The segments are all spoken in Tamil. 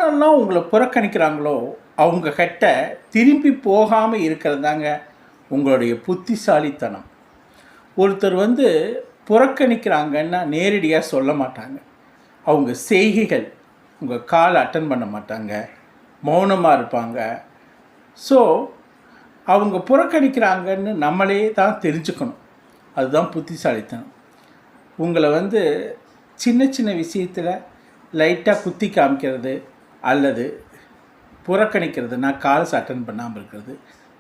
யாரெல்லாம் உங்களை புறக்கணிக்கிறாங்களோ அவங்க கிட்ட திரும்பி போகாமல் இருக்கிறது தாங்க உங்களுடைய புத்திசாலித்தனம். ஒருத்தர் புறக்கணிக்கிறாங்கன்னா நேரடியாக சொல்ல மாட்டாங்க. அவங்க செய்கைகள், உங்கள் கால் அட்டன் பண்ண மாட்டாங்க, மௌனமாக இருப்பாங்க. ஸோ அவங்க புறக்கணிக்கிறாங்கன்னு நம்மளே தான் தெரிஞ்சுக்கணும். அதுதான் புத்திசாலித்தனம். உங்களை சின்ன சின்ன விஷயத்தில் லைட்டாக குத்தி காமிக்கிறது அல்லது புறக்கணிக்கிறதுனா கால்ஸ் அட்டன் பண்ணாமல் இருக்கிறது,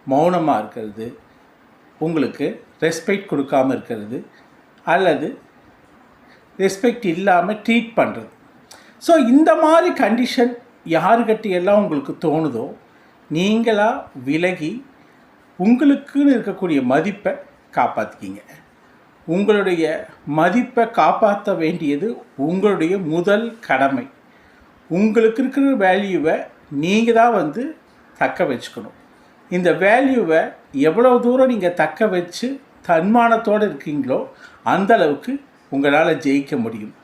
மௌனமாக இருக்கிறது, உங்களுக்கு ரெஸ்பெக்ட் கொடுக்காமல் இருக்கிறது அல்லது ரெஸ்பெக்ட் இல்லாமல் ட்ரீட் பண்ணுறது. ஸோ இந்த மாதிரி கண்டிஷன் யாருக்கிட்டையெல்லாம் உங்களுக்கு தோணுதோ நீங்களாக விலகி உங்களுக்குன்னு இருக்கக்கூடிய மதிப்பை காப்பாற்றிக்கிங்க. உங்களுடைய மதிப்பை காப்பாற்ற வேண்டியது உங்களுடைய முதல் கடமை. உங்களுக்கு இருக்கிற வேல்யூவை நீங்கள் தான் தக்க வச்சுக்கணும். இந்த வேல்யூவை எவ்வளோ தூரம் நீங்கள் தக்க வச்சு தன்மானத்தோடு இருக்கீங்களோ அந்தளவுக்கு உங்களால் ஜெயிக்க முடியும்.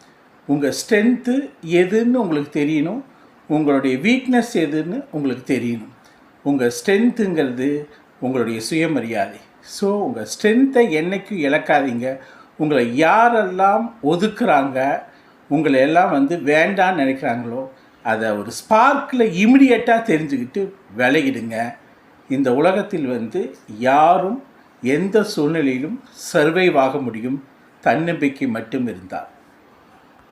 உங்கள் ஸ்ட்ரென்த்து எதுன்னு உங்களுக்கு தெரியணும், உங்களுடைய வீக்னஸ் எதுன்னு உங்களுக்கு தெரியணும். உங்கள் ஸ்ட்ரென்த்துங்கிறது உங்களுடைய சுயமரியாதை. ஸோ உங்கள் ஸ்ட்ரென்த்தை என்றைக்கும் இழக்காதீங்க. உங்களை யாரெல்லாம் ஒதுக்குறாங்க, உங்களை எல்லாம் வேண்டான்னு நினைக்கிறாங்களோ அதை ஒரு ஸ்பார்க்கில் இமிடியேட்டாக தெரிஞ்சுக்கிட்டு விலகிடுங்க. இந்த உலகத்தில் யாரும் எந்த சூழ்நிலையிலும் சர்வைவ் ஆக முடியும், தன்னம்பிக்கை மட்டும் இருந்தால்.